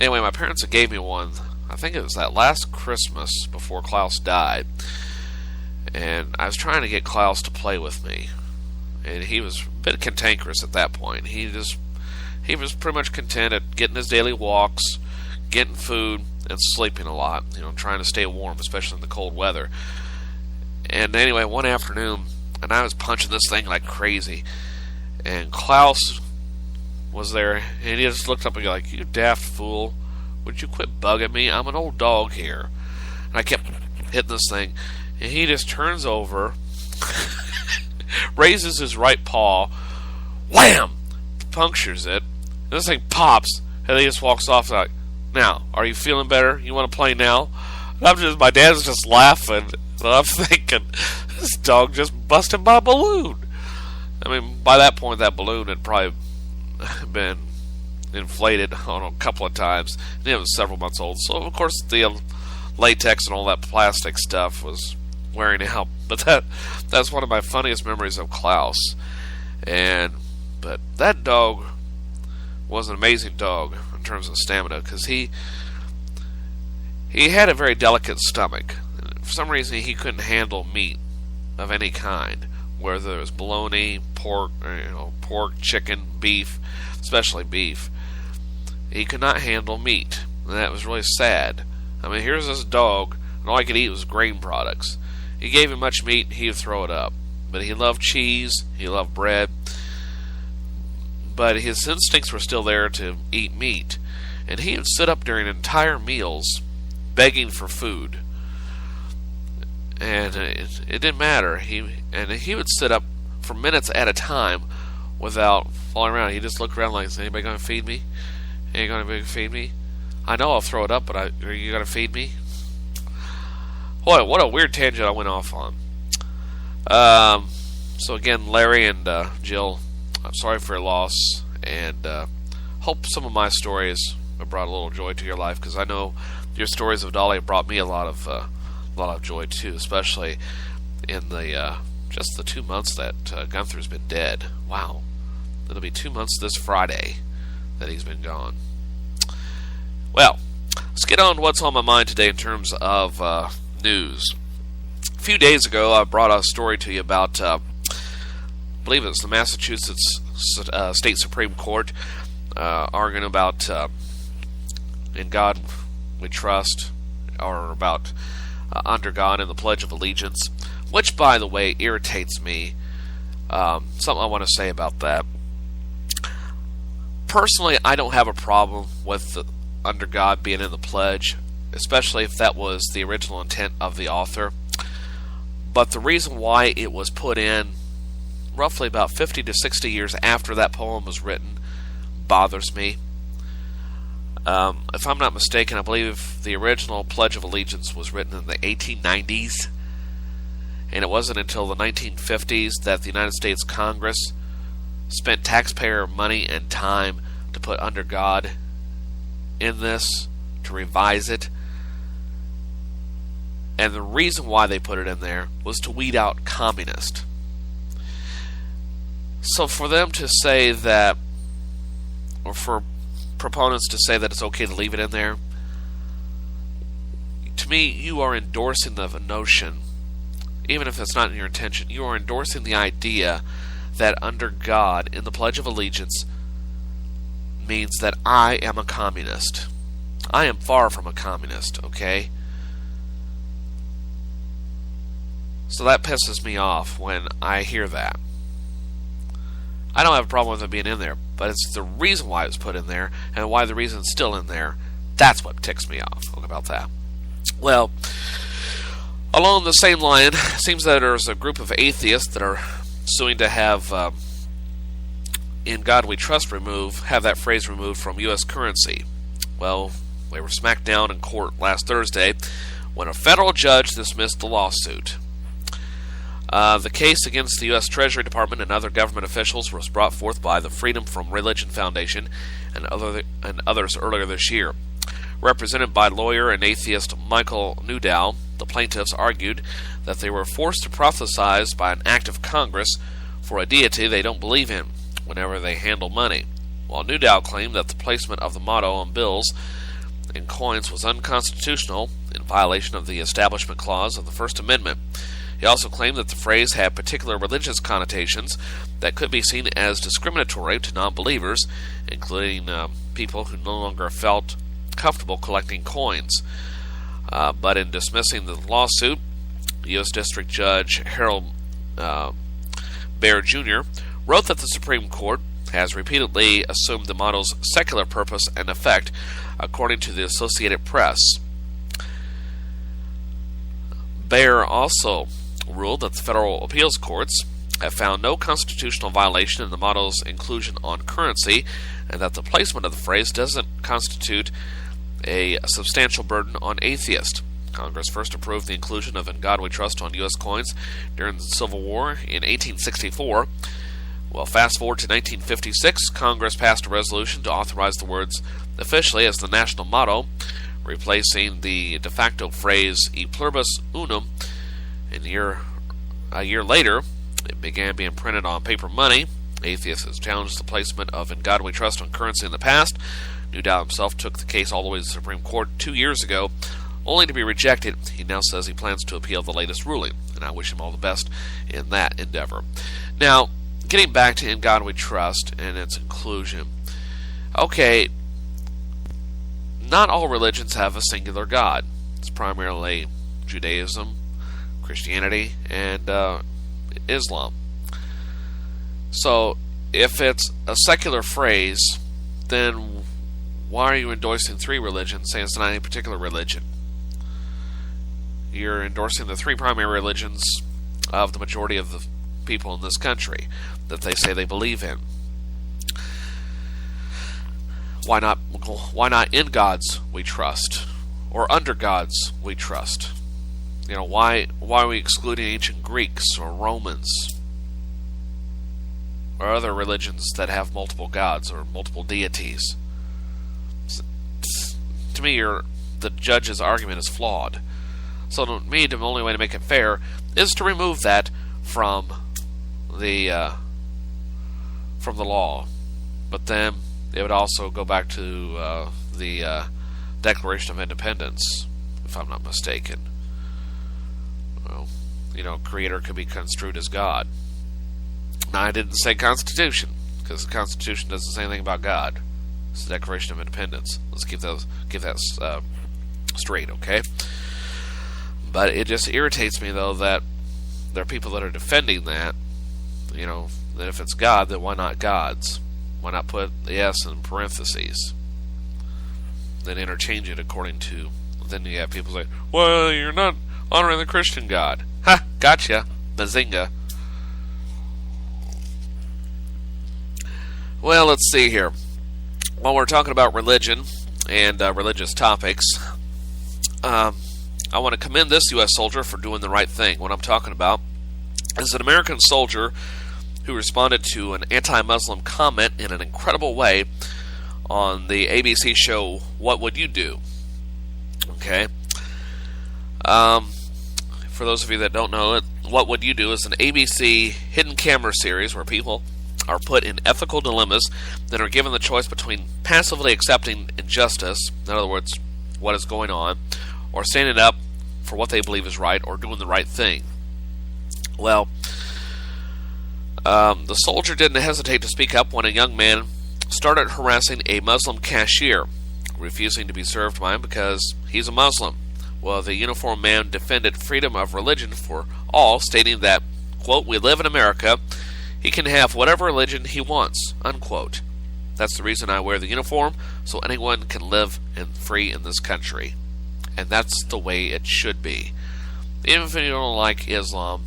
Anyway, my parents had gave me one. I think it was that last Christmas before Klaus died. And I was trying to get Klaus to play with me. And he was a bit cantankerous at that point. He was pretty much content at getting his daily walks, getting food, and sleeping a lot. Trying to stay warm, especially in the cold weather. And anyway, one afternoon, and I was punching this thing like crazy. And Klaus was there, and he just looked up and go like, "You daft fool. Would you quit bugging me? I'm an old dog here." And I kept hitting this thing. And he just turns over, raises his right paw, wham! Punctures it. And this thing pops, and he just walks off like, "Now, are you feeling better? You want to play now?" And my dad's just laughing. And I'm thinking, this dog just busted my balloon. I mean, by that point, that balloon had probably been inflated on a couple of times. And it was several months old. So, of course, the latex and all that plastic stuff was wearing out. But that's one of my funniest memories of Klaus. But that dog was an amazing dog in terms of stamina, because he had a very delicate stomach. For some reason, he couldn't handle meat of any kind, whether it was bologna, pork, chicken, beef, especially beef. He could not handle meat, and that was really sad. I mean, here's this dog, and all he could eat was grain products. You gave him much meat, he would throw it up. But he loved cheese, he loved bread, but his instincts were still there to eat meat. And he would sit up during entire meals begging for food. And it didn't matter. He would sit up for minutes at a time without falling around. He'd just look around like, "Is anybody going to feed me? Ain't going to feed me? I know I'll throw it up, but are you going to feed me?" Boy, what a weird tangent I went off on. So again, Larry and Jill, I'm sorry for your loss, and hope some of my stories have brought a little joy to your life, because I know your stories of Dolly have brought me a lot of joy too, especially in the just the 2 months that Gunther's been dead. Wow, it'll be 2 months this Friday that he's been gone. Well, let's get on to what's on my mind today in terms of news. A few days ago, I brought a story to you about, I believe it was the Massachusetts State Supreme Court, arguing about "In God We Trust," or about "Under God" and the Pledge of Allegiance, which, by the way, irritates me. Something I want to say about that. Personally, I don't have a problem with the "Under God" being in the pledge, especially if that was the original intent of the author. But the reason why it was put in roughly about 50 to 60 years after that poem was written bothers me. If I'm not mistaken, I believe the original Pledge of Allegiance was written in the 1890s, and it wasn't until the 1950s that the United States Congress spent taxpayer money and time to put "Under God" in this, to revise it. And the reason why they put it in there was to weed out communist. So for them to say that, or for proponents to say that it's okay to leave it in there, to me, you are endorsing the notion, even if it's not in your intention, you are endorsing the idea that "Under God" in the Pledge of Allegiance means that I am a communist. I am far from a communist, okay? So that pisses me off when I hear that. I don't have a problem with it being in there, but it's the reason why it was put in there, and why the reason it's still in there. That's what ticks me off about that. Well, along the same line, it seems that there's a group of atheists that are suing to have "In God We Trust" have that phrase removed from U.S. currency. Well, they were smacked down in court last Thursday when a federal judge dismissed the lawsuit. The case against the U.S. Treasury Department and other government officials was brought forth by the Freedom from Religion Foundation and others earlier this year. Represented by lawyer and atheist Michael Newdow, the plaintiffs argued that they were forced to prophesize by an act of Congress for a deity they don't believe in whenever they handle money, while Newdow claimed that the placement of the motto on bills in coins was unconstitutional in violation of the Establishment Clause of the First Amendment. He also claimed that the phrase had particular religious connotations that could be seen as discriminatory to non-believers, including people who no longer felt comfortable collecting coins. But in dismissing the lawsuit, U.S. District Judge Harold Baer Jr. wrote that the Supreme Court has repeatedly assumed the motto's secular purpose and effect, according to the Associated Press. Baer also ruled that the federal appeals courts have found no constitutional violation in the motto's inclusion on currency, and that the placement of the phrase doesn't constitute a substantial burden on atheists. Congress first approved the inclusion of "In God We Trust" on U.S. coins during the Civil War in 1864. Well, fast forward to 1956, Congress passed a resolution to authorize the words officially as the national motto, replacing the de facto phrase "E pluribus unum." A year later, it began being printed on paper money. Atheists has challenged the placement of "In God We Trust" on currency in the past. Newdow himself took the case all the way to the Supreme Court 2 years ago, only to be rejected. He now says he plans to appeal the latest ruling, and I wish him all the best in that endeavor. Now, getting back to "In God We Trust" and its inclusion. Okay, not all religions have a singular God. It's primarily Judaism, Christianity, and Islam. So, if it's a secular phrase, then why are you endorsing three religions, saying it's not any particular religion? You're endorsing the three primary religions of the majority of the people in this country that they say they believe in. Why not "In God's we trust" or "Under God's we trust"? You know, why are we excluding ancient Greeks or Romans or other religions that have multiple gods or multiple deities? To me, the judge's argument is flawed. So to me, the only way to make it fair is to remove that from the law. But then it would also go back to the Declaration of Independence, if I'm not mistaken. Well, Creator could be construed as God. Now, I didn't say Constitution, because the Constitution doesn't say anything about God. It's the Declaration of Independence. Let's keep that straight, okay? But it just irritates me, though, that there are people that are defending that. That if it's God, then why not gods? Why not put the S in parentheses? Then interchange it according to... Then you have people say, well, you're not honoring the Christian God. Ha! Gotcha. Bazinga. Well, let's see here. While we're talking about religion and religious topics, I want to commend this U.S. soldier for doing the right thing. What I'm talking about is an American soldier who responded to an anti-Muslim comment in an incredible way on the ABC show What Would You Do? Okay. For those of you that don't know it, What Would You Do is an ABC hidden camera series where people are put in ethical dilemmas that are given the choice between passively accepting injustice, in other words, what is going on, or standing up for what they believe is right or doing the right thing. Well, the soldier didn't hesitate to speak up when a young man started harassing a Muslim cashier, refusing to be served by him because he's a Muslim. Well, the uniformed man defended freedom of religion for all, stating that, quote, "We live in America. He can have whatever religion he wants," unquote. "That's the reason I wear the uniform, so anyone can live free in this country." And that's the way it should be. Even if you don't like Islam,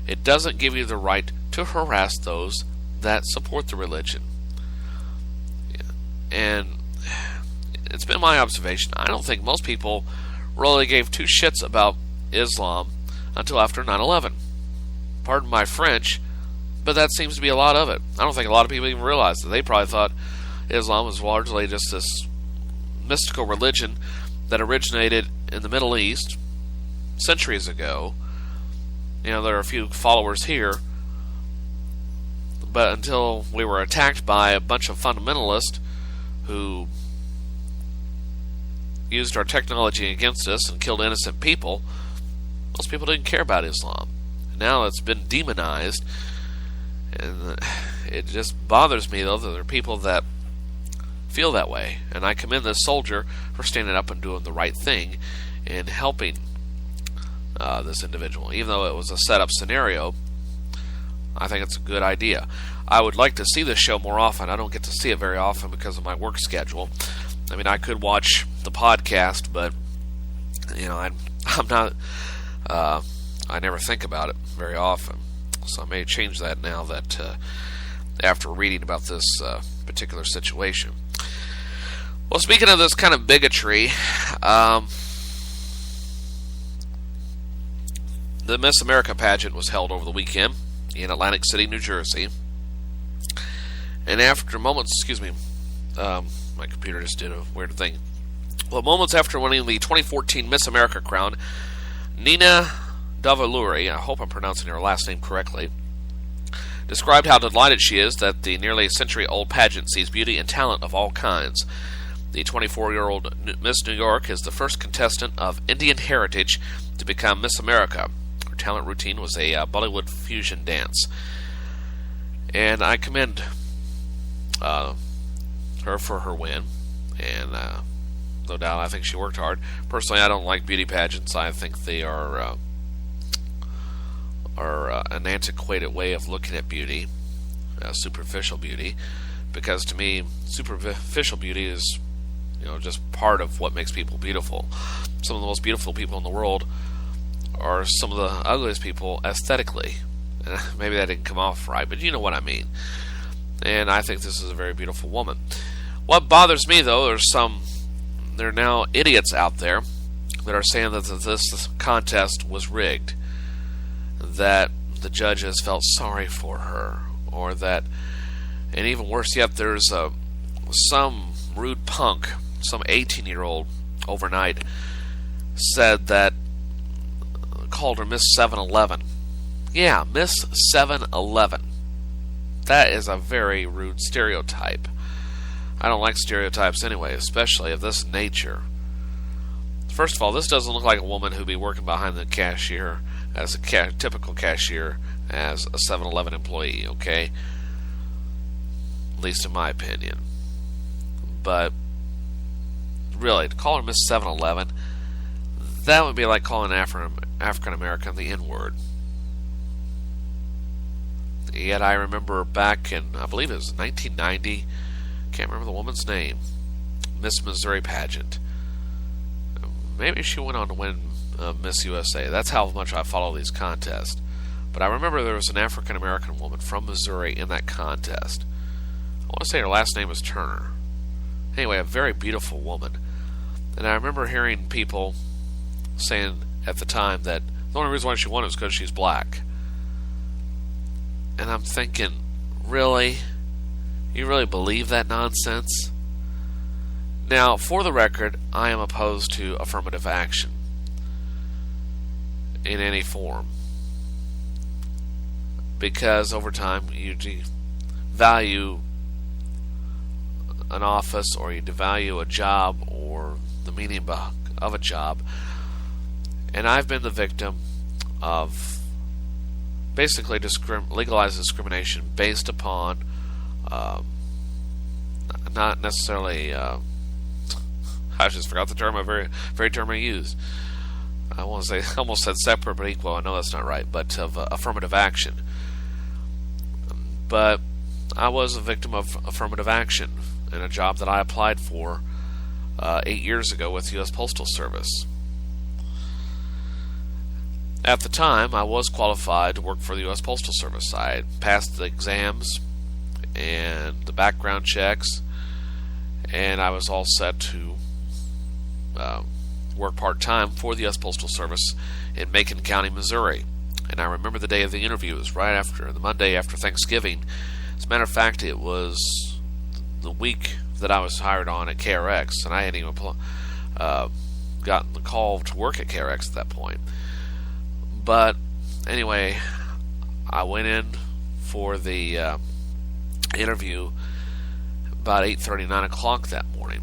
it doesn't give you the right to harass those that support the religion. And it's been my observation, I don't think most people really gave two shits about Islam until after 9/11. Pardon my French, but that seems to be a lot of it. I don't think a lot of people even realize that. They probably thought Islam was largely just this mystical religion that originated in the Middle East centuries ago. There are a few followers here, but until we were attacked by a bunch of fundamentalists who used our technology against us and killed innocent people, most people didn't care about Islam. Now it's been demonized, and it just bothers me, though, that there are people that feel that way. And I commend this soldier for standing up and doing the right thing in helping this individual. Even though it was a set-up scenario, I think it's a good idea. I would like to see this show more often. I don't get to see it very often because of my work schedule. I mean, I could watch the podcast, but I'm not. I never think about it very often, so I may change that now that after reading about this particular situation. Well, speaking of this kind of bigotry, the Miss America pageant was held over the weekend in Atlantic City, New Jersey. And after moments, my computer just did a weird thing. Well, moments after winning the 2014 Miss America crown, Nina Davaluri, I hope I'm pronouncing her last name correctly, described how delighted she is that the nearly century-old pageant sees beauty and talent of all kinds. The 24-year-old Miss New York is the first contestant of Indian heritage to become Miss America. Her talent routine was a Bollywood fusion dance. And I commend her for her win. And no doubt I think she worked hard. Personally, I don't like beauty pageants. I think they are an antiquated way of looking at beauty, superficial beauty, because to me, superficial beauty is, just part of what makes people beautiful. Some of the most beautiful people in the world are some of the ugliest people aesthetically. Maybe that didn't come off right, but you know what I mean. And I think this is a very beautiful woman. What bothers me, though, there are now idiots out there that are saying that this contest was rigged, that the judges felt sorry for her, or that, and even worse yet, there's some rude punk, some 18-year-old overnight, said that, called her Miss 7-Eleven. Yeah, Miss 7-Eleven. That is a very rude stereotype. I don't like stereotypes anyway, especially of this nature. First of all, this doesn't look like a woman who'd be working behind the cashier as a typical cashier as a 7-Eleven employee, okay? At least in my opinion. But really, to call her Miss 7-Eleven, that would be like calling an African American the N-word. Yet I remember back in, I believe it was 1990, can't remember the woman's name, Miss Missouri pageant. Maybe she went on to win Miss USA. That's how much I follow these contests. But I remember there was an African American woman from Missouri in that contest. I want to say her last name was Turner. Anyway, a very beautiful woman. And I remember hearing people saying at the time that the only reason why she won was because she's black. And I'm thinking, really? You really believe that nonsense? Now, for the record, I am opposed to affirmative action in any form, because over time you devalue an office, or you devalue a job, or the meaning of a job. And I've been the victim of basically legalized discrimination based upon not necessarily I just forgot the term, a very term I used. I want to say, almost said separate but equal. I know that's not right, but of affirmative action. But I was a victim of affirmative action in a job that I applied for 8 years ago with the U.S. Postal Service. At the time, I was qualified to work for the U.S. Postal Service. I had passed the exams and the background checks, and I was all set to work part-time for the U.S. Postal Service in Macon County, Missouri. And I remember the day of the interview. It was right after, the Monday after Thanksgiving. As a matter of fact, it was the week that I was hired on at KRX, and I hadn't even gotten the call to work at KRX at that point. But anyway, I went in for the interview about 8:30, 9 o'clock that morning.